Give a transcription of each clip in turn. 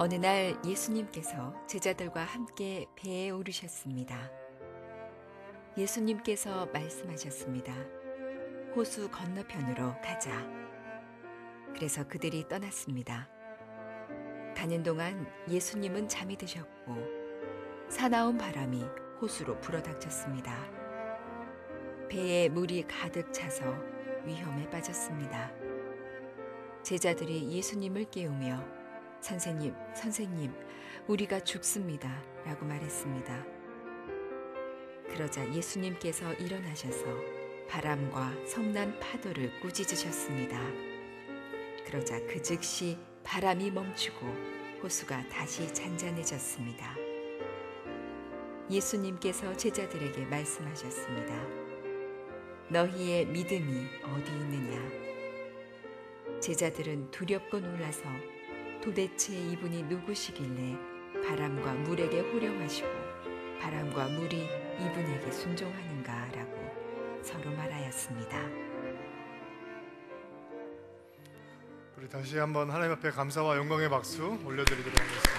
어느 날 예수님께서 제자들과 함께 배에 오르셨습니다. 예수님께서 말씀하셨습니다. 호수 건너편으로 가자. 그래서 그들이 떠났습니다. 가는 동안 예수님은 잠이 드셨고 사나운 바람이 호수로 불어닥쳤습니다. 배에 물이 가득 차서 위험에 빠졌습니다. 제자들이 예수님을 깨우며 선생님, 선생님, 우리가 죽습니다 라고 말했습니다. 그러자 예수님께서 일어나셔서 바람과 성난 파도를 꾸짖으셨습니다. 그러자 그 즉시 바람이 멈추고 호수가 다시 잔잔해졌습니다. 예수님께서 제자들에게 말씀하셨습니다. 너희의 믿음이 어디 있느냐? 제자들은 두렵고 놀라서 도대체 이분이 누구시길래 바람과 물에게 호령하시고 바람과 물이 이분에게 순종하는가라고 서로 말하였습니다. 우리 다시 한번 하나님 앞에 감사와 영광의 박수 올려드리도록 하겠습니다.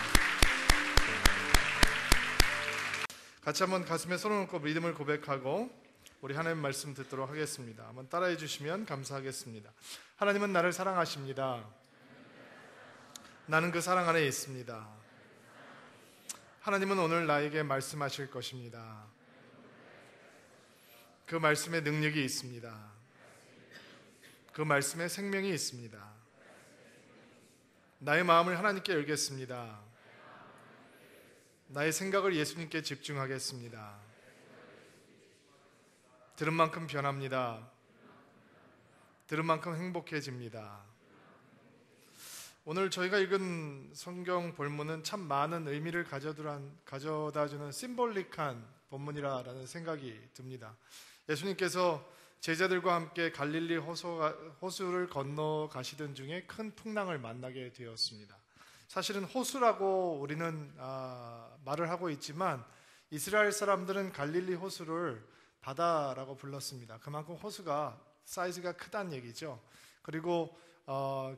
같이 한번 가슴에 손을 얹고 믿음을 고백하고 우리 하나님 말씀 듣도록 하겠습니다. 한번 따라해 주시면 감사하겠습니다. 하나님은 나를 사랑하십니다. 나는 그 사랑 안에 있습니다. 하나님은 오늘 나에게 말씀하실 것입니다. 그 말씀에 능력이 있습니다. 그 말씀에 생명이 있습니다. 나의 마음을 하나님께 열겠습니다. 나의 생각을 예수님께 집중하겠습니다. 들은 만큼 변합니다. 들은 만큼 행복해집니다. 오늘 저희가 읽은 성경 본문은 참 많은 의미를 가져다주는 심볼릭한 본문이라는 생각이 듭니다. 예수님께서 제자들과 함께 갈릴리 호수를 건너 가시던 중에 큰 풍랑을 만나게 되었습니다. 사실은 호수라고 우리는 말을 하고 있지만 이스라엘 사람들은 갈릴리 호수를 바다라고 불렀습니다. 그만큼 호수가 사이즈가 크다는 얘기죠. 그리고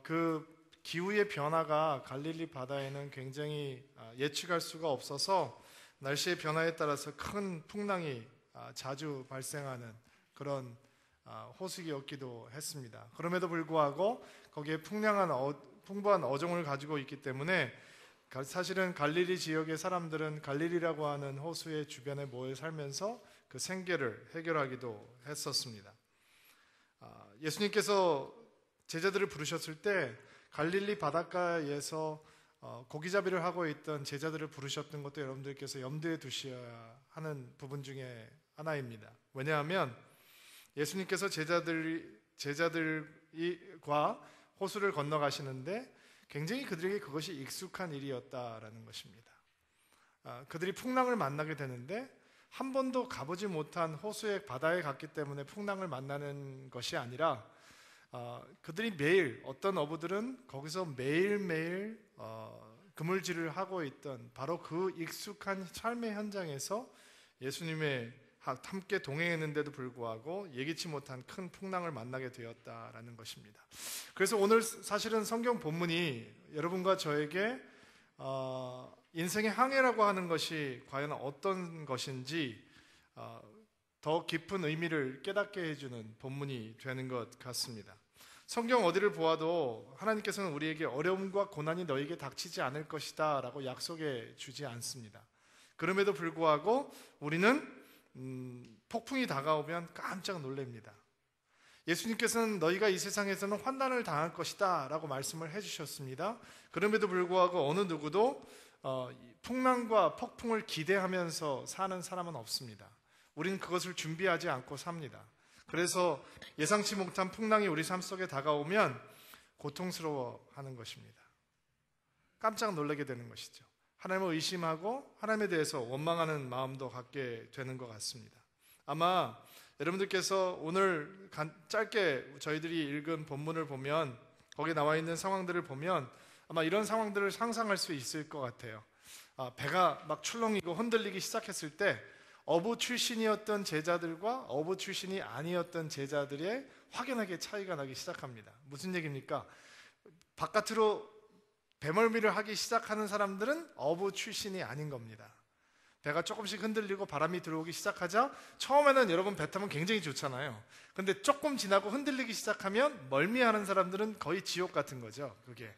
그 기후의 변화가 갈릴리 바다에는 굉장히 예측할 수가 없어서 날씨의 변화에 따라서 큰 풍랑이 자주 발생하는 그런 호수이었기도 했습니다. 그럼에도 불구하고 거기에 풍부한 어종을 가지고 있기 때문에 사실은 갈릴리 지역의 사람들은 갈릴리라고 하는 호수의 주변에 모여 살면서 그 생계를 해결하기도 했었습니다. 예수님께서 제자들을 부르셨을 때 갈릴리 바닷가에서 고기잡이를 하고 있던 제자들을 부르셨던 것도 여러분들께서 염두에 두셔야 하는 부분 중에 하나입니다. 왜냐하면 예수님께서 제자들과 호수를 건너가시는데 굉장히 그들에게 그것이 익숙한 일이었다라는 것입니다. 그들이 풍랑을 만나게 되는데 한 번도 가보지 못한 호수의 바다에 갔기 때문에 풍랑을 만나는 것이 아니라 그들이 매일 어떤 어부들은 거기서 매일매일 그물질을 하고 있던 바로 그 익숙한 삶의 현장에서 예수님의 함께 동행했는데도 불구하고 예기치 못한 큰 풍랑을 만나게 되었다라는 것입니다. 그래서 오늘 사실은 성경 본문이 여러분과 저에게 인생의 항해라고 하는 것이 과연 어떤 것인지 더 깊은 의미를 깨닫게 해주는 본문이 되는 것 같습니다. 성경 어디를 보아도 하나님께서는 우리에게 어려움과 고난이 너에게 닥치지 않을 것이다 라고 약속해 주지 않습니다. 그럼에도 불구하고 우리는 폭풍이 다가오면 깜짝 놀랍니다. 예수님께서는 너희가 이 세상에서는 환난을 당할 것이다 라고 말씀을 해주셨습니다. 그럼에도 불구하고 어느 누구도 풍랑과 폭풍을 기대하면서 사는 사람은 없습니다. 우리는 그것을 준비하지 않고 삽니다. 그래서 예상치 못한 풍랑이 우리 삶 속에 다가오면 고통스러워하는 것입니다. 깜짝 놀라게 되는 것이죠. 하나님을 의심하고 하나님에 대해서 원망하는 마음도 갖게 되는 것 같습니다. 아마 여러분들께서 오늘 짧게 저희들이 읽은 본문을 보면 거기에 나와 있는 상황들을 보면 아마 이런 상황들을 상상할 수 있을 것 같아요. 배가 막 출렁이고 흔들리기 시작했을 때 어부 출신이었던 제자들과 어부 출신이 아니었던 제자들의 확연하게 차이가 나기 시작합니다. 무슨 얘기입니까? 바깥으로 배멀미를 하기 시작하는 사람들은 어부 출신이 아닌 겁니다. 배가 조금씩 흔들리고 바람이 들어오기 시작하자 처음에는 여러분 배 타면 굉장히 좋잖아요. 근데 조금 지나고 흔들리기 시작하면 멀미하는 사람들은 거의 지옥 같은 거죠. 그게.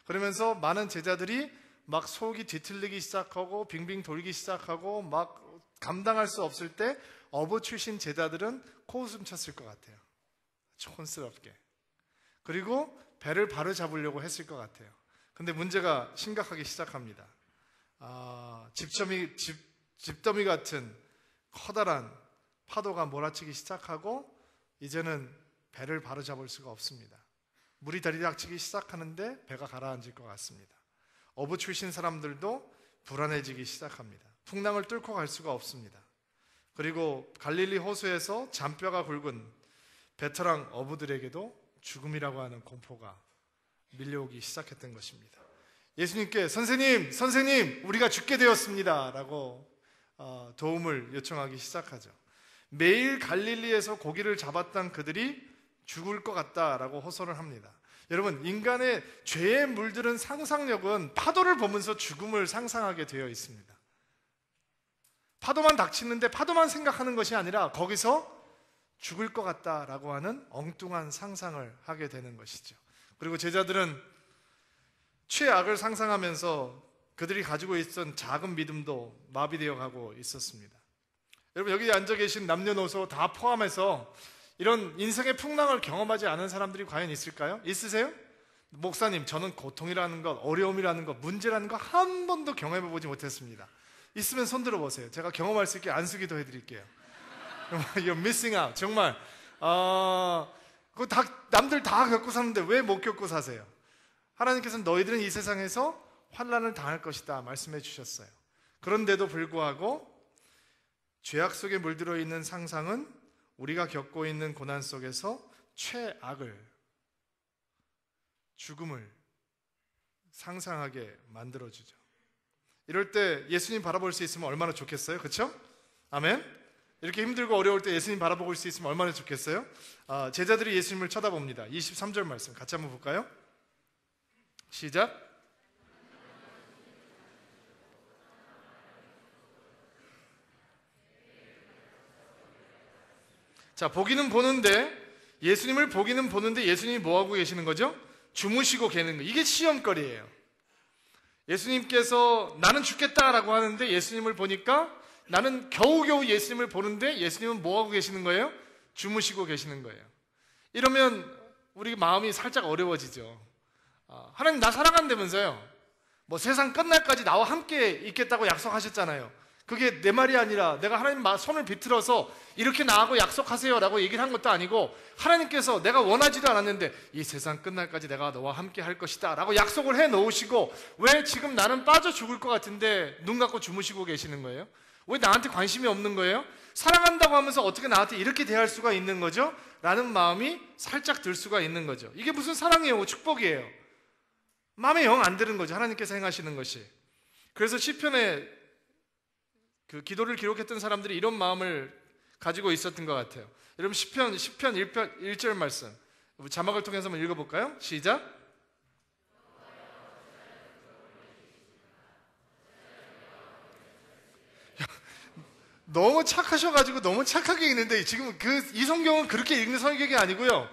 그러면서 많은 제자들이 막 속이 뒤틀리기 시작하고 빙빙 돌기 시작하고 막 감당할 수 없을 때 어부 출신 제자들은 코웃음 쳤을 것 같아요. 촌스럽게. 그리고 배를 바로 잡으려고 했을 것 같아요. 근데 문제가 심각하기 시작합니다. 집더미 같은 커다란 파도가 몰아치기 시작하고 이제는 배를 바로 잡을 수가 없습니다. 물이 들이닥치기 시작하는데 배가 가라앉을 것 같습니다. 어부 출신 사람들도 불안해지기 시작합니다. 풍랑을 뚫고 갈 수가 없습니다. 그리고 갈릴리 호수에서 잔뼈가 굵은 베테랑 어부들에게도 죽음이라고 하는 공포가 밀려오기 시작했던 것입니다. 예수님께 선생님 우리가 죽게 되었습니다 라고 도움을 요청하기 시작하죠. 매일 갈릴리에서 고기를 잡았던 그들이 죽을 것 같다라고 호소를 합니다. 여러분, 인간의 죄에 물들은 상상력은 파도를 보면서 죽음을 상상하게 되어 있습니다. 파도만 닥치는데 파도만 생각하는 것이 아니라 거기서 죽을 것 같다라고 하는 엉뚱한 상상을 하게 되는 것이죠. 그리고 제자들은 최악을 상상하면서 그들이 가지고 있던 작은 믿음도 마비되어 가고 있었습니다. 여러분, 여기 앉아 계신 남녀노소 다 포함해서 이런 인생의 풍랑을 경험하지 않은 사람들이 과연 있을까요? 있으세요? 목사님, 저는 고통이라는 것, 어려움이라는 것, 문제라는 것 한 번도 경험해 보지 못했습니다. 있으면 손 들어보세요. 제가 경험할 수 있게 안수기도 해드릴게요. You're missing out. 정말 그거 다 남들 다 겪고 사는데 왜 못 겪고 사세요? 하나님께서는 너희들은 이 세상에서 환난을 당할 것이다 말씀해 주셨어요. 그런데도 불구하고 죄악 속에 물들어 있는 상상은 우리가 겪고 있는 고난 속에서 최악을, 죽음을 상상하게 만들어주죠. 이럴 때 예수님 바라볼 수 있으면 얼마나 좋겠어요? 그렇죠? 아멘? 이렇게 힘들고 어려울 때 예수님 바라볼 수 있으면 얼마나 좋겠어요? 제자들이 예수님을 쳐다봅니다. 23절 말씀 같이 한번 볼까요? 시작. 자, 예수님을 보기는 보는데 예수님이 뭐하고 계시는 거죠? 주무시고 계는 거. 이게 시험거리예요. 예수님께서 나는 죽겠다라고 하는데 예수님을 보니까 나는 겨우겨우 예수님을 보는데 예수님은 뭐하고 계시는 거예요? 주무시고 계시는 거예요. 이러면 우리 마음이 살짝 어려워지죠. 하나님 나 사랑한다면서요. 뭐 세상 끝날까지 나와 함께 있겠다고 약속하셨잖아요. 그게 내 말이 아니라 내가 하나님 손을 비틀어서 이렇게 나하고 약속하세요 라고 얘기를 한 것도 아니고 하나님께서 내가 원하지도 않았는데 이 세상 끝날까지 내가 너와 함께 할 것이다 라고 약속을 해 놓으시고 왜 지금 나는 빠져 죽을 것 같은데 눈 감고 주무시고 계시는 거예요? 왜 나한테 관심이 없는 거예요? 사랑한다고 하면서 어떻게 나한테 이렇게 대할 수가 있는 거죠? 라는 마음이 살짝 들 수가 있는 거죠. 이게 무슨 사랑이에요? 축복이에요. 마음에 영 안 드는 거죠. 하나님께서 행하시는 것이. 그래서 시편에 그 기도를 기록했던 사람들이 이런 마음을 가지고 있었던 것 같아요. 여러분 시편 1절 말씀 자막을 통해서 한번 읽어볼까요? 시작. 너무 착하셔가지고 너무 착하게 읽는데 지금 이 성경은 그렇게 읽는 성경이 아니고요.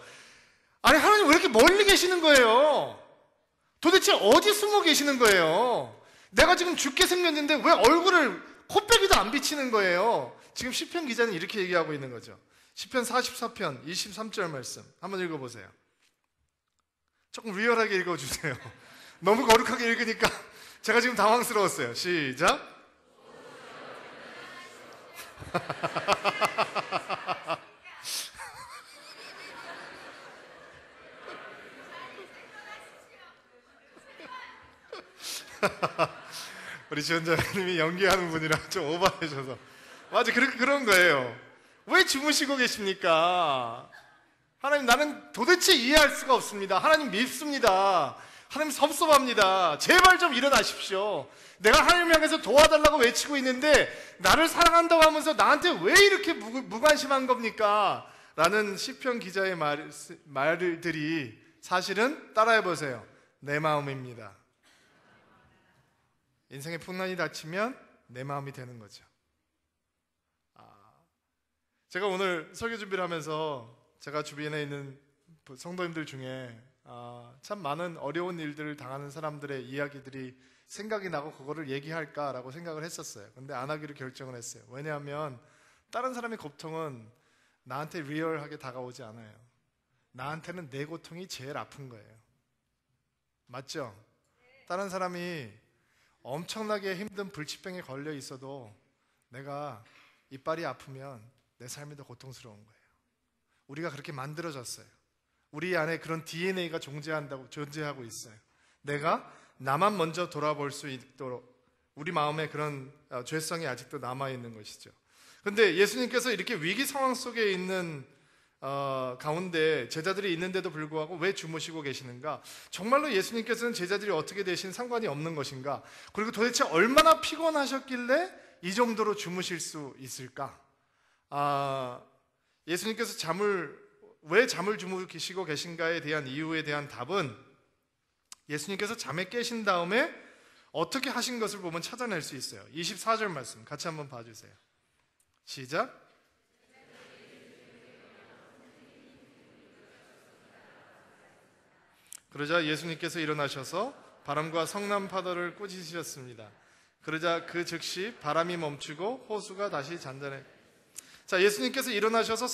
아니 하나님 왜 이렇게 멀리 계시는 거예요? 도대체 어디 숨어 계시는 거예요? 내가 지금 죽게 생겼는데 왜 얼굴을 코빼기도 안 비치는 거예요? 지금 시편 기자는 이렇게 얘기하고 있는 거죠. 시편 44편 23절 말씀 한번 읽어보세요. 조금 리얼하게 읽어주세요. 너무 거룩하게 읽으니까 제가 지금 당황스러웠어요. 시작. 우리 지원자님이 연기하는 분이라 좀 오버하셔서 맞아 그런 거예요. 왜 주무시고 계십니까? 하나님 나는 도대체 이해할 수가 없습니다. 하나님 밉습니다. 하나님 섭섭합니다. 제발 좀 일어나십시오. 내가 하나님 향해서 도와달라고 외치고 있는데 나를 사랑한다고 하면서 나한테 왜 이렇게 무관심한 겁니까? 라는 시편 기자의 말들이 사실은 따라해보세요. 내 마음입니다. 인생의 풍랑이 닥치면 내 마음이 되는 거죠. 제가 오늘 설교 준비를 하면서 제가 주변에 있는 성도님들 중에 참 많은 어려운 일들을 당하는 사람들의 이야기들이 생각이 나고 그거를 얘기할까라고 생각을 했었어요. 근데 안 하기로 결정을 했어요. 왜냐하면 다른 사람의 고통은 나한테 리얼하게 다가오지 않아요. 나한테는 내 고통이 제일 아픈 거예요. 맞죠? 다른 사람이 엄청나게 힘든 불치병에 걸려 있어도 내가 이빨이 아프면 내 삶이 더 고통스러운 거예요. 우리가 그렇게 만들어졌어요. 우리 안에 그런 DNA가 존재하고 있어요. 내가 나만 먼저 돌아볼 수 있도록 우리 마음에 그런 죄성이 아직도 남아있는 것이죠. 그런데 예수님께서 이렇게 위기 상황 속에 있는 가운데 제자들이 있는데도 불구하고 왜 주무시고 계시는가? 정말로 예수님께서는 제자들이 어떻게 되신 상관이 없는 것인가? 그리고 도대체 얼마나 피곤하셨길래 이 정도로 주무실 수 있을까? 예수님께서 왜 잠을 주무시고 계신가에 대한 이유에 대한 답은 예수님께서 잠에 깨신 다음에 어떻게 하신 것을 보면 찾아낼 수 있어요. 24절 말씀 같이 한번 봐주세요. 시작. 그러자 예수님께서 일어나셔서 바람과 성난 파도를 꾸짖으셨습니다. 그러자 그 즉시 바람이 멈추고 호수가 다시 잔잔해. 자, 예수님께서 일어나셔서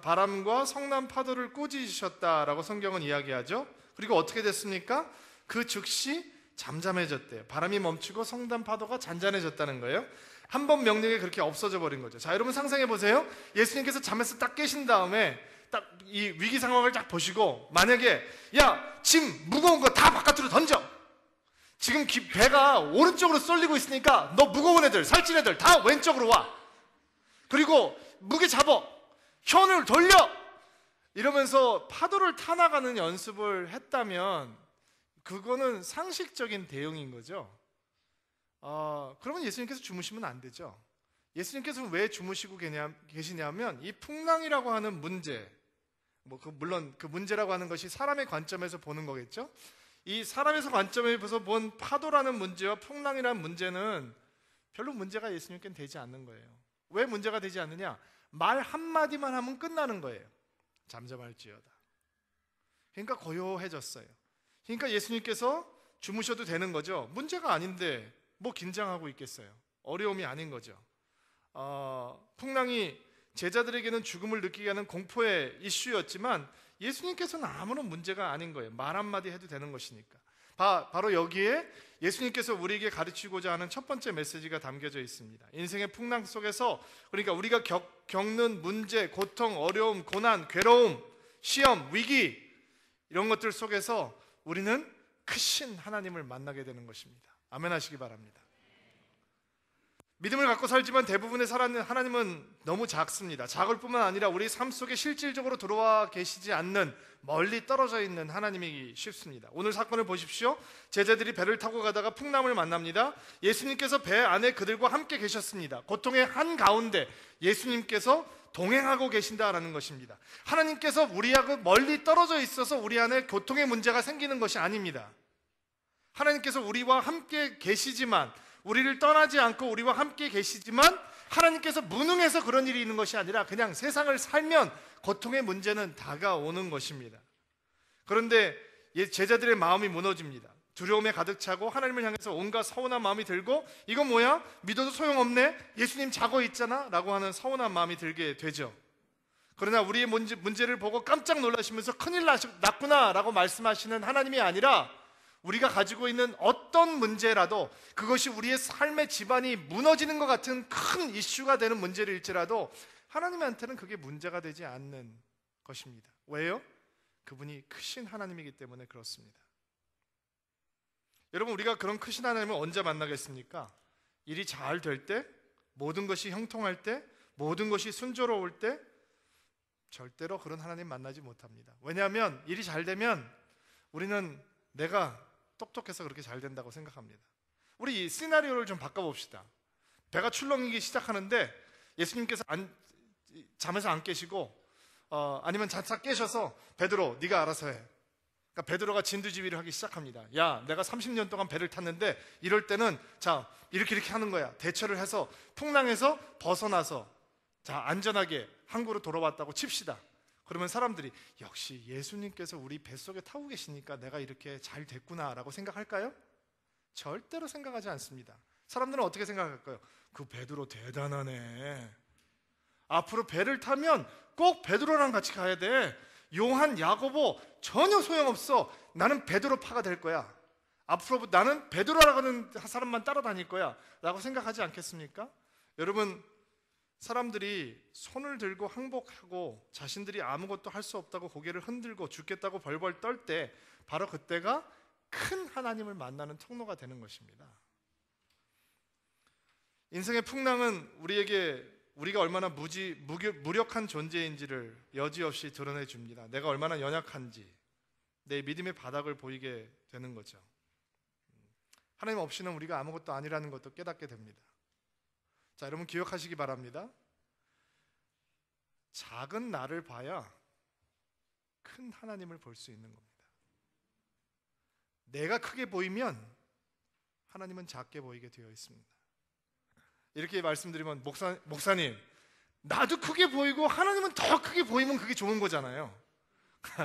바람과 성난 파도를 꾸짖으셨다라고 성경은 이야기하죠. 그리고 어떻게 됐습니까? 그 즉시 잠잠해졌대요. 바람이 멈추고 성난 파도가 잔잔해졌다는 거예요. 한 번 명령에 그렇게 없어져 버린 거죠. 자, 여러분 상상해 보세요. 예수님께서 잠에서 딱 깨신 다음에 딱 이 위기 상황을 딱 보시고 만약에 야, 짐 무거운 거 다 바깥으로 던져. 지금 배가 오른쪽으로 쏠리고 있으니까 너 무거운 애들, 살찐 애들 다 왼쪽으로 와. 그리고 무게 잡어. 현을 돌려. 이러면서 파도를 타나가는 연습을 했다면 그거는 상식적인 대응인 거죠. 그러면 예수님께서 주무시면 안 되죠. 예수님께서는 왜 주무시고 계시냐면 이 풍랑이라고 하는 문제, 물론 그 문제라고 하는 것이 사람의 관점에서 보는 거겠죠. 이 사람에서 관점에서 본 파도라는 문제와 풍랑이라는 문제는 별로 문제가 예수님께는 되지 않는 거예요. 왜 문제가 되지 않느냐? 말 한마디만 하면 끝나는 거예요. 잠잠할지어다. 그러니까 고요해졌어요. 그러니까 예수님께서 주무셔도 되는 거죠. 문제가 아닌데 뭐 긴장하고 있겠어요. 어려움이 아닌 거죠. 풍랑이 제자들에게는 죽음을 느끼게 하는 공포의 이슈였지만 예수님께서는 아무런 문제가 아닌 거예요. 말 한마디 해도 되는 것이니까. 바로 여기에 예수님께서 우리에게 가르치고자 하는 첫 번째 메시지가 담겨져 있습니다. 인생의 풍랑 속에서, 그러니까 우리가 겪는 문제, 고통, 어려움, 고난, 괴로움, 시험, 위기 이런 것들 속에서 우리는 크신 하나님을 만나게 되는 것입니다. 아멘 하시기 바랍니다. 믿음을 갖고 살지만 대부분의 하나님은 너무 작습니다. 작을 뿐만 아니라 우리 삶 속에 실질적으로 들어와 계시지 않는, 멀리 떨어져 있는 하나님이기 쉽습니다. 오늘 사건을 보십시오. 제자들이 배를 타고 가다가 풍랑을 만납니다. 예수님께서 배 안에 그들과 함께 계셨습니다. 고통의 한가운데 예수님께서 동행하고 계신다라는 것입니다. 하나님께서 우리하고 멀리 떨어져 있어서 우리 안에 고통의 문제가 생기는 것이 아닙니다. 하나님께서 우리와 함께 계시지만, 우리를 떠나지 않고 우리와 함께 계시지만 하나님께서 무능해서 그런 일이 있는 것이 아니라 그냥 세상을 살면 고통의 문제는 다가오는 것입니다. 그런데 제자들의 마음이 무너집니다. 두려움에 가득 차고 하나님을 향해서 온갖 서운한 마음이 들고, 이건 뭐야? 믿어도 소용없네? 예수님 자고 있잖아? 라고 하는 서운한 마음이 들게 되죠. 그러나 우리의 문제를 보고 깜짝 놀라시면서 큰일 났구나 라고 말씀하시는 하나님이 아니라, 우리가 가지고 있는 어떤 문제라도 그것이 우리의 삶의 기반이 무너지는 것 같은 큰 이슈가 되는 문제일지라도 하나님한테는 그게 문제가 되지 않는 것입니다. 왜요? 그분이 크신 하나님이기 때문에 그렇습니다. 여러분, 우리가 그런 크신 하나님을 언제 만나겠습니까? 일이 잘 될 때, 모든 것이 형통할 때, 모든 것이 순조로울 때 절대로 그런 하나님 만나지 못합니다. 왜냐하면 일이 잘 되면 우리는 내가 똑똑해서 그렇게 잘 된다고 생각합니다. 우리 이 시나리오를 좀 바꿔봅시다. 배가 출렁이기 시작하는데 예수님께서 잠에서 안 깨시고 아니면 잠깐 깨셔서 베드로 네가 알아서 해. 그러니까 베드로가 진두지휘를 하기 시작합니다. 야, 내가 30년 동안 배를 탔는데 이럴 때는 자, 이렇게 하는 거야. 대처를 해서 풍랑에서 벗어나서 자, 안전하게 항구로 돌아왔다고 칩시다. 그러면 사람들이 역시 예수님께서 우리 뱃속에 타고 계시니까 내가 이렇게 잘 됐구나라고 생각할까요? 절대로 생각하지 않습니다. 사람들은 어떻게 생각할까요? 그 베드로 대단하네. 앞으로 배를 타면 꼭 베드로랑 같이 가야 돼. 요한, 야고보 전혀 소용없어. 나는 베드로파가 될 거야. 앞으로 나는 베드로라고 하는 사람만 따라다닐 거야 라고 생각하지 않겠습니까? 여러분, 사람들이 손을 들고 항복하고 자신들이 아무것도 할 수 없다고 고개를 흔들고 죽겠다고 벌벌 떨 때 바로 그때가 큰 하나님을 만나는 통로가 되는 것입니다. 인생의 풍랑은 우리가 얼마나 무력한 존재인지를 여지없이 드러내 줍니다. 내가 얼마나 연약한지, 내 믿음의 바닥을 보이게 되는 거죠. 하나님 없이는 우리가 아무것도 아니라는 것도 깨닫게 됩니다. 자, 여러분 기억하시기 바랍니다. 작은 나를 봐야 큰 하나님을 볼 수 있는 겁니다. 내가 크게 보이면 하나님은 작게 보이게 되어 있습니다. 이렇게 말씀드리면 목사님, 나도 크게 보이고 하나님은 더 크게 보이면 그게 좋은 거잖아요.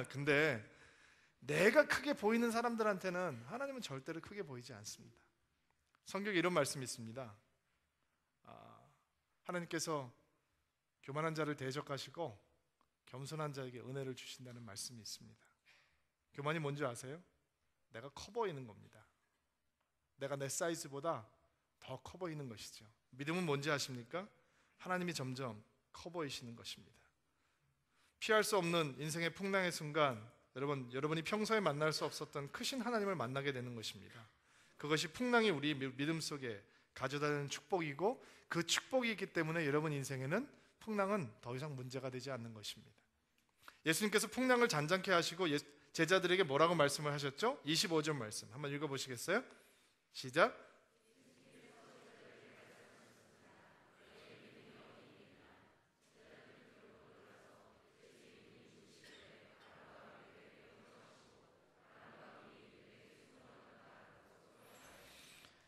근데 내가 크게 보이는 사람들한테는 하나님은 절대로 크게 보이지 않습니다. 성경에 이런 말씀이 있습니다. 하나님께서 교만한 자를 대적하시고 겸손한 자에게 은혜를 주신다는 말씀이 있습니다. 교만이 뭔지 아세요? 내가 커 보이는 겁니다. 내가 내 사이즈보다 더 커 보이는 것이죠. 믿음은 뭔지 아십니까? 하나님이 점점 커 보이시는 것입니다. 피할 수 없는 인생의 풍랑의 순간 여러분이 평소에 만날 수 없었던 크신 하나님을 만나게 되는 것입니다. 그것이 풍랑이 우리 믿음 속에 가져다는 축복이고 그 축복이 있기 때문에 여러분 인생에는 풍랑은 더 이상 문제가 되지 않는 것입니다. 예수님께서 풍랑을 잔잔케 하시고 제자들에게 뭐라고 말씀을 하셨죠? 25절 말씀 한번 읽어보시겠어요? 시작.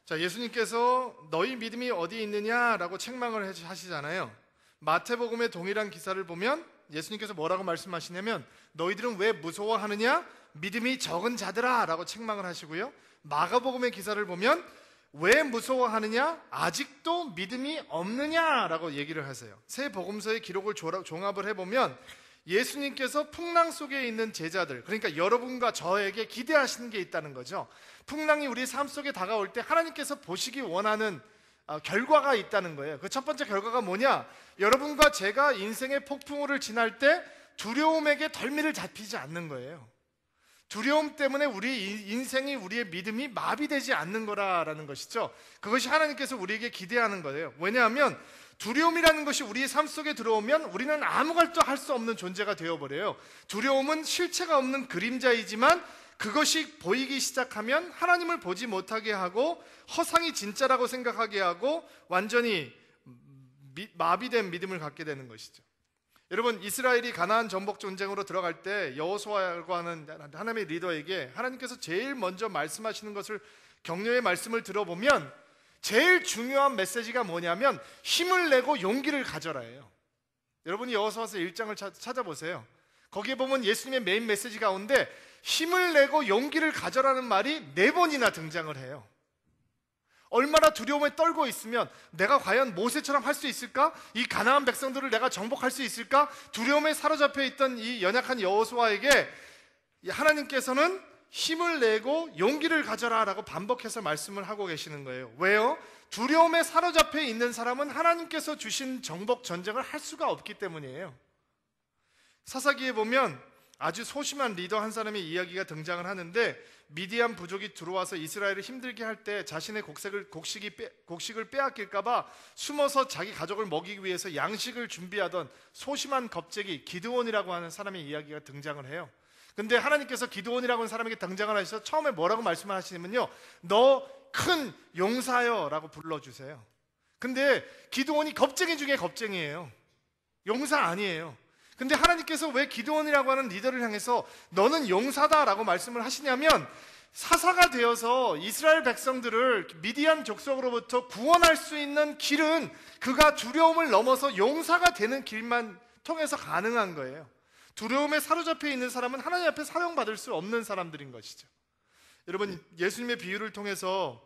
자, 예수님께서 너희 믿음이 어디 있느냐라고 책망을 하시잖아요. 마태복음의 동일한 기사를 보면 예수님께서 뭐라고 말씀하시냐면 너희들은 왜 무서워하느냐? 믿음이 적은 자들아 라고 책망을 하시고요. 마가복음의 기사를 보면 왜 무서워하느냐? 아직도 믿음이 없느냐라고 얘기를 하세요. 세 복음서의 기록을 종합을 해보면 예수님께서 풍랑 속에 있는 제자들, 그러니까 여러분과 저에게 기대하시는 게 있다는 거죠. 풍랑이 우리 삶 속에 다가올 때 하나님께서 보시기 원하는 결과가 있다는 거예요. 그 첫 번째 결과가 뭐냐? 여러분과 제가 인생의 폭풍우를 지날 때 두려움에게 덜미를 잡히지 않는 거예요. 두려움 때문에 우리 인생이, 우리의 믿음이 마비되지 않는 거라는 것이죠. 그것이 하나님께서 우리에게 기대하는 거예요. 왜냐하면 두려움이라는 것이 우리의 삶 속에 들어오면 우리는 아무것도 할 수 없는 존재가 되어버려요. 두려움은 실체가 없는 그림자이지만 그것이 보이기 시작하면 하나님을 보지 못하게 하고 허상이 진짜라고 생각하게 하고 완전히 마비된 믿음을 갖게 되는 것이죠. 여러분, 이스라엘이 가나안 정복 전쟁으로 들어갈 때 여호수아라고 하는 하나님의 리더에게 하나님께서 제일 먼저 말씀하시는 것을, 격려의 말씀을 들어보면 제일 중요한 메시지가 뭐냐면 힘을 내고 용기를 가져라예요. 여러분이 여호수아서 1장을 찾아보세요. 거기에 보면 예수님의 메인 메시지 가운데 힘을 내고 용기를 가져라는 말이 4번이나 등장을 해요. 얼마나 두려움에 떨고 있으면 내가 과연 모세처럼 할 수 있을까? 이 가나안 백성들을 내가 정복할 수 있을까? 두려움에 사로잡혀 있던 이 연약한 여호수아에게 하나님께서는 힘을 내고 용기를 가져라 라고 반복해서 말씀을 하고 계시는 거예요. 왜요? 두려움에 사로잡혀 있는 사람은 하나님께서 주신 정복 전쟁을 할 수가 없기 때문이에요. 사사기에 보면 아주 소심한 리더 한 사람의 이야기가 등장을 하는데, 미디안 부족이 들어와서 이스라엘을 힘들게 할 때 자신의 곡식을 빼앗길까봐 숨어서 자기 가족을 먹이기 위해서 양식을 준비하던 소심한 겁쟁이 기드온이라고 하는 사람의 이야기가 등장을 해요. 근데 하나님께서 기드온이라고 하는 사람에게 등장을 하셔서 처음에 뭐라고 말씀을 하시냐면요, 너 큰 용사여 라고 불러주세요. 근데 기드온이 겁쟁이 중에 겁쟁이에요. 용사 아니에요. 근데 하나님께서 왜 기드온이라고 하는 리더를 향해서 너는 용사다라고 말씀을 하시냐면, 사사가 되어서 이스라엘 백성들을 미디안 족속으로부터 구원할 수 있는 길은 그가 두려움을 넘어서 용사가 되는 길만 통해서 가능한 거예요. 두려움에 사로잡혀 있는 사람은 하나님 앞에 사용받을 수 없는 사람들인 것이죠. 여러분, 예수님의 비유를 통해서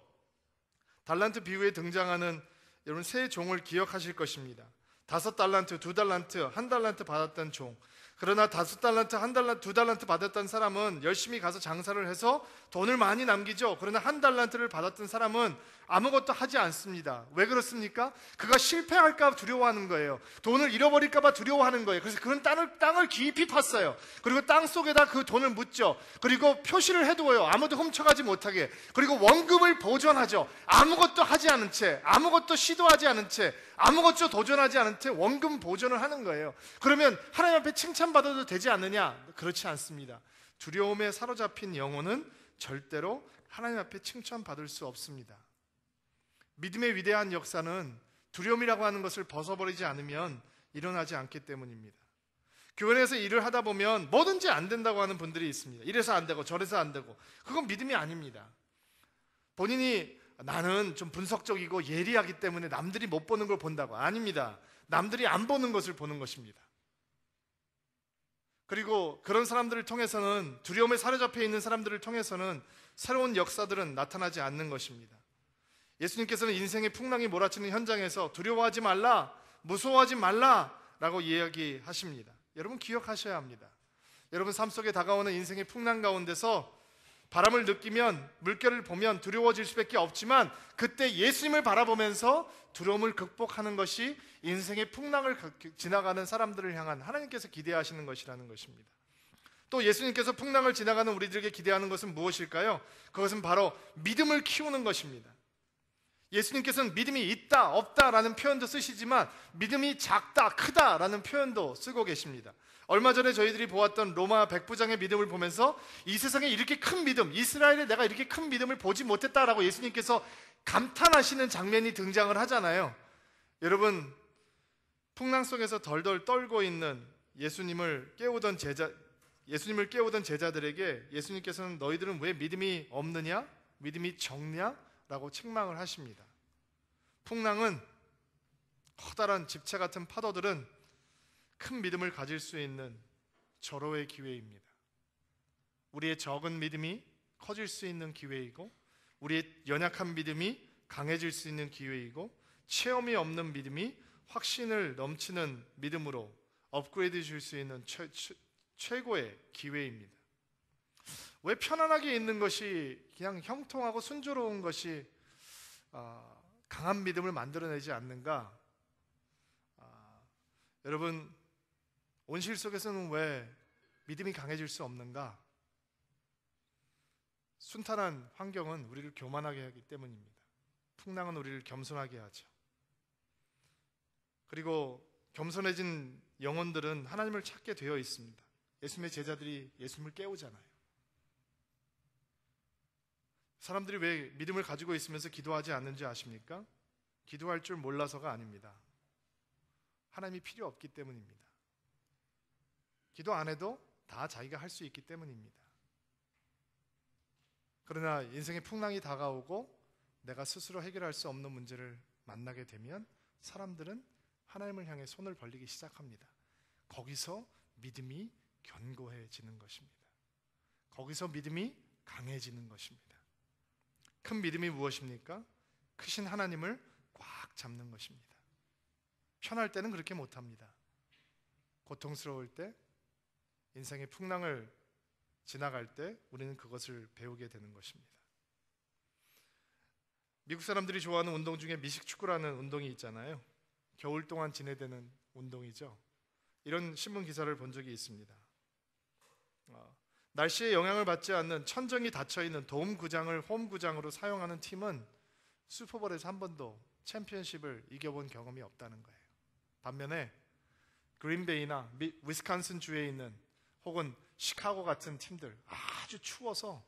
달란트 비유에 등장하는 여러분 세 종을 기억하실 것입니다. 5달란트, 2달란트, 1달란트 받았던 종. 그러나 5달란트, 1달란트, 2달란트 받았던 사람은 열심히 가서 장사를 해서 돈을 많이 남기죠. 그러나 1달란트를 받았던 사람은 아무것도 하지 않습니다. 왜 그렇습니까? 그가 실패할까 두려워하는 거예요. 돈을 잃어버릴까 봐 두려워하는 거예요. 그래서 그런 땅을 깊이 팠어요. 그리고 땅 속에다 그 돈을 묻죠. 그리고 표시를 해두어요. 아무도 훔쳐가지 못하게. 그리고 원금을 보존하죠. 아무것도 하지 않은 채, 아무것도 시도하지 않은 채, 아무것도 도전하지 않은 채 원금 보존을 하는 거예요. 그러면 하나님 앞에 칭찬받아도 되지 않느냐? 그렇지 않습니다. 두려움에 사로잡힌 영혼은 절대로 하나님 앞에 칭찬받을 수 없습니다. 믿음의 위대한 역사는 두려움이라고 하는 것을 벗어버리지 않으면 일어나지 않기 때문입니다. 교회 내에서 일을 하다 보면 뭐든지 안 된다고 하는 분들이 있습니다. 이래서 안 되고 저래서 안 되고, 그건 믿음이 아닙니다. 본인이 나는 좀 분석적이고 예리하기 때문에 남들이 못 보는 걸 본다고. 아닙니다. 남들이 안 보는 것을 보는 것입니다. 그리고 그런 사람들을 통해서는, 두려움에 사로잡혀 있는 사람들을 통해서는 새로운 역사들은 나타나지 않는 것입니다. 예수님께서는 인생의 풍랑이 몰아치는 현장에서 두려워하지 말라, 무서워하지 말라라고 이야기하십니다. 여러분 기억하셔야 합니다. 여러분 삶 속에 다가오는 인생의 풍랑 가운데서 바람을 느끼면, 물결을 보면 두려워질 수밖에 없지만, 그때 예수님을 바라보면서 두려움을 극복하는 것이 인생의 풍랑을 지나가는 사람들을 향한 하나님께서 기대하시는 것이라는 것입니다. 또 예수님께서 풍랑을 지나가는 우리들에게 기대하는 것은 무엇일까요? 그것은 바로 믿음을 키우는 것입니다. 예수님께서는 믿음이 있다, 없다라는 표현도 쓰시지만 믿음이 작다, 크다라는 표현도 쓰고 계십니다. 얼마 전에 저희들이 보았던 로마 백부장의 믿음을 보면서 이 세상에 이렇게 큰 믿음, 이스라엘에 내가 이렇게 큰 믿음을 보지 못했다라고 예수님께서 감탄하시는 장면이 등장을 하잖아요. 여러분, 풍랑 속에서 덜덜 떨고 있는 예수님을 깨우던 제자들에게 예수님께서는 너희들은 왜 믿음이 없느냐? 믿음이 적냐? 라고 책망을 하십니다. 풍랑은, 커다란 집체 같은 파도들은 큰 믿음을 가질 수 있는 절호의 기회입니다. 우리의 적은 믿음이 커질 수 있는 기회이고, 우리의 연약한 믿음이 강해질 수 있는 기회이고, 체험이 없는 믿음이 확신을 넘치는 믿음으로 업그레이드 줄 수 있는 최고의 기회입니다. 왜 편안하게 있는 것이, 그냥 형통하고 순조로운 것이 강한 믿음을 만들어내지 않는가? 여러분, 온실 속에서는 왜 믿음이 강해질 수 없는가? 순탄한 환경은 우리를 교만하게 하기 때문입니다. 풍랑은 우리를 겸손하게 하죠. 그리고 겸손해진 영혼들은 하나님을 찾게 되어 있습니다. 예수님의 제자들이 예수님을 깨우잖아요. 사람들이 왜 믿음을 가지고 있으면서 기도하지 않는지 아십니까? 기도할 줄 몰라서가 아닙니다. 하나님이 필요 없기 때문입니다. 기도 안 해도 다 자기가 할 수 있기 때문입니다. 그러나 인생의 풍랑이 다가오고 내가 스스로 해결할 수 없는 문제를 만나게 되면 사람들은 하나님을 향해 손을 벌리기 시작합니다. 거기서 믿음이 견고해지는 것입니다. 거기서 믿음이 강해지는 것입니다. 큰 믿음이 무엇입니까? 크신 하나님을 꽉 잡는 것입니다. 편할 때는 그렇게 못합니다. 고통스러울 때, 인생의 풍랑을 지나갈 때 우리는 그것을 배우게 되는 것입니다. 미국 사람들이 좋아하는 운동 중에 미식축구라는 운동이 있잖아요. 겨울 동안 진행되는 운동이죠. 이런 신문 기사를 본 적이 있습니다. 날씨에 영향을 받지 않는 천정이 닫혀있는 돔구장을 홈구장으로 사용하는 팀은 슈퍼볼에서 한 번도 챔피언십을 이겨본 경험이 없다는 거예요. 반면에 그린베이나 위스콘신 주에 있는 혹은 시카고 같은 팀들, 아주 추워서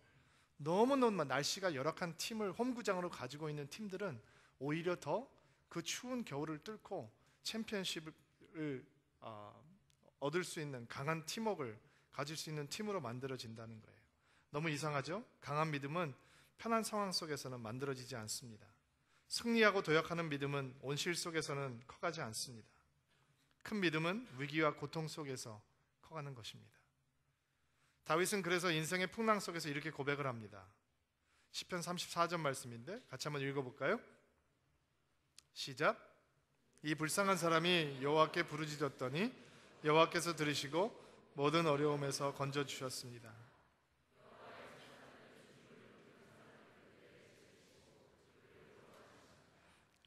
너무너무 날씨가 열악한 팀을 홈구장으로 가지고 있는 팀들은 오히려 더 그 추운 겨울을 뚫고 챔피언십을 얻을 수 있는 강한 팀워크를 가질 수 있는 팀으로 만들어진다는 거예요. 너무 이상하죠? 강한 믿음은 편한 상황 속에서는 만들어지지 않습니다. 승리하고 도약하는 믿음은 온실 속에서는 커가지 않습니다. 큰 믿음은 위기와 고통 속에서 커가는 것입니다. 다윗은 그래서 인생의 풍랑 속에서 이렇게 고백을 합니다. 시편 34편 말씀인데 같이 한번 읽어볼까요? 시작. 이 불쌍한 사람이 여호와께 부르짖었더니 여호와께서 들으시고 모든 어려움에서 건져주셨습니다.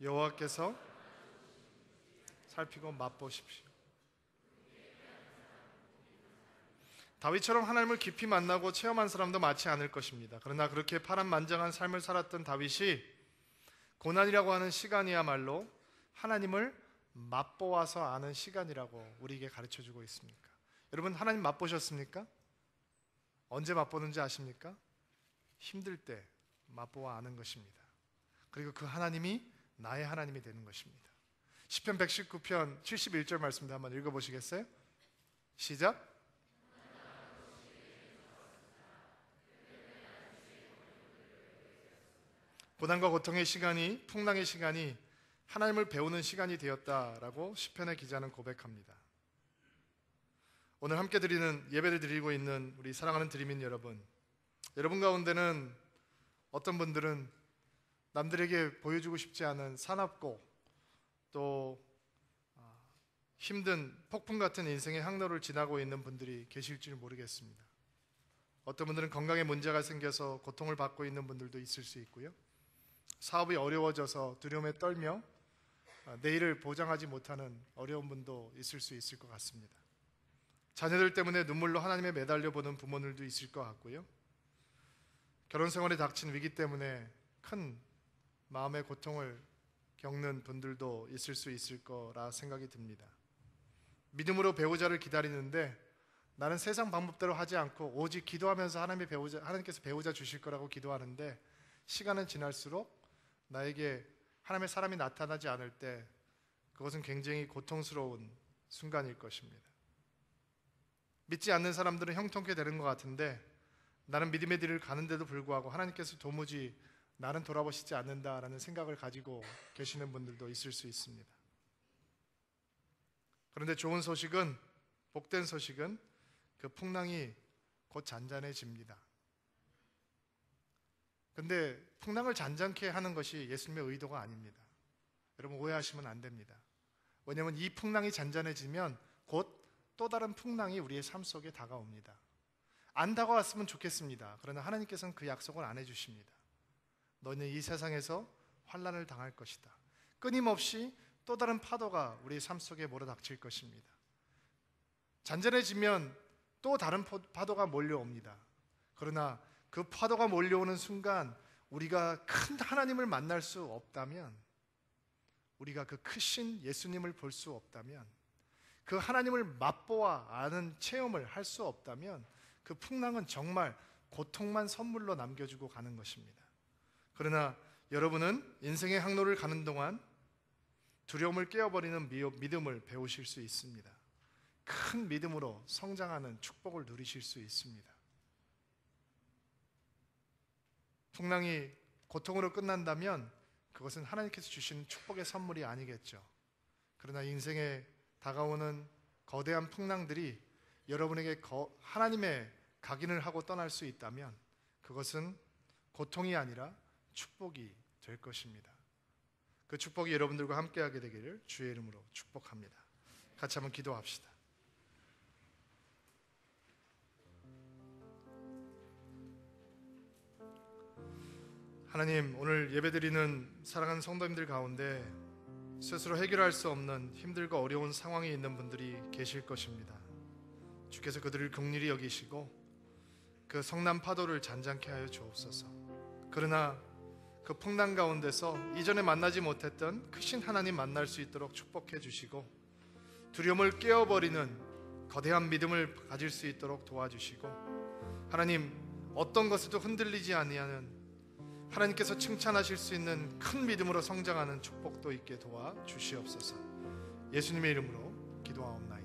여호와께서 살피고 맛보십시오. 다윗처럼 하나님을 깊이 만나고 체험한 사람도 많지 않을 것입니다. 그러나 그렇게 파란만장한 삶을 살았던 다윗이 고난이라고 하는 시간이야말로 하나님을 맛보아서 아는 시간이라고 우리에게 가르쳐주고 있습니까? 여러분, 하나님 맛보셨습니까? 언제 맛보는지 아십니까? 힘들 때 맛보아 아는 것입니다. 그리고 그 하나님이 나의 하나님이 되는 것입니다. 시편 119편 71절 말씀도 한번 읽어보시겠어요? 시작. 고난과 고통의 시간이, 풍랑의 시간이 하나님을 배우는 시간이 되었다라고 시편의 기자는 고백합니다. 오늘 함께 드리는 예배를 드리고 있는 우리 사랑하는 드림인 여러분, 여러분 가운데는 어떤 분들은 남들에게 보여주고 싶지 않은 사납고 또 힘든 폭풍 같은 인생의 항로를 지나고 있는 분들이 계실지 모르겠습니다. 어떤 분들은 건강에 문제가 생겨서 고통을 받고 있는 분들도 있을 수 있고요. 사업이 어려워져서 두려움에 떨며 내일을 보장하지 못하는 어려운 분도 있을 수 있을 것 같습니다. 자녀들 때문에 눈물로 하나님에 매달려 보는 부모들도 있을 것 같고요. 결혼 생활에 닥친 위기 때문에 큰 마음의 고통을 겪는 분들도 있을 수 있을 거라 생각이 듭니다. 믿음으로 배우자를 기다리는데 나는 세상 방법대로 하지 않고 오직 기도하면서 하나님께서 배우자 주실 거라고 기도하는데 시간은 지날수록 나에게 하나님의 사람이 나타나지 않을 때 그것은 굉장히 고통스러운 순간일 것입니다. 믿지 않는 사람들은 형통케 되는 것 같은데 나는 믿음의 길을 가는데도 불구하고 하나님께서 도무지 나는 돌아보시지 않는다라는 생각을 가지고 계시는 분들도 있을 수 있습니다. 그런데 좋은 소식은, 복된 소식은 그 풍랑이 곧 잔잔해집니다. 근데 풍랑을 잔잔케 하는 것이 예수님의 의도가 아닙니다. 여러분 오해하시면 안 됩니다. 왜냐하면 이 풍랑이 잔잔해지면 곧 또 다른 풍랑이 우리의 삶 속에 다가옵니다. 안 다가왔으면 좋겠습니다. 그러나 하나님께서는 그 약속을 안 해주십니다. 너는 이 세상에서 환난을 당할 것이다. 끊임없이 또 다른 파도가 우리의 삶 속에 몰아닥칠 것입니다. 잔잔해지면 또 다른 파도가 몰려옵니다. 그러나 그 파도가 몰려오는 순간 우리가 큰 하나님을 만날 수 없다면, 우리가 그 크신 예수님을 볼 수 없다면, 그 하나님을 맛보아 아는 체험을 할 수 없다면 그 풍랑은 정말 고통만 선물로 남겨주고 가는 것입니다. 그러나 여러분은 인생의 항로를 가는 동안 두려움을 깨어버리는 믿음을 배우실 수 있습니다. 큰 믿음으로 성장하는 축복을 누리실 수 있습니다. 풍랑이 고통으로 끝난다면 그것은 하나님께서 주시는 축복의 선물이 아니겠죠. 그러나 인생에 다가오는 거대한 풍랑들이 여러분에게 하나님의 각인을 하고 떠날 수 있다면 그것은 고통이 아니라 축복이 될 것입니다. 그 축복이 여러분들과 함께하게 되기를 주의 이름으로 축복합니다. 같이 한번 기도합시다. 하나님, 오늘 예배드리는 사랑하는 성도님들 가운데 스스로 해결할 수 없는 힘들고 어려운 상황에 있는 분들이 계실 것입니다. 주께서 그들을 긍휼히 여기시고 그 성난 파도를 잔잔케 하여 주옵소서. 그러나 그 풍랑 가운데서 이전에 만나지 못했던 크신 하나님 만날 수 있도록 축복해 주시고 두려움을 깨어버리는 거대한 믿음을 가질 수 있도록 도와주시고, 하나님 어떤 것에도 흔들리지 아니하는 하나님께서 칭찬하실 수 있는 큰 믿음으로 성장하는 축복도 있게 도와주시옵소서. 예수님의 이름으로 기도하옵나이다.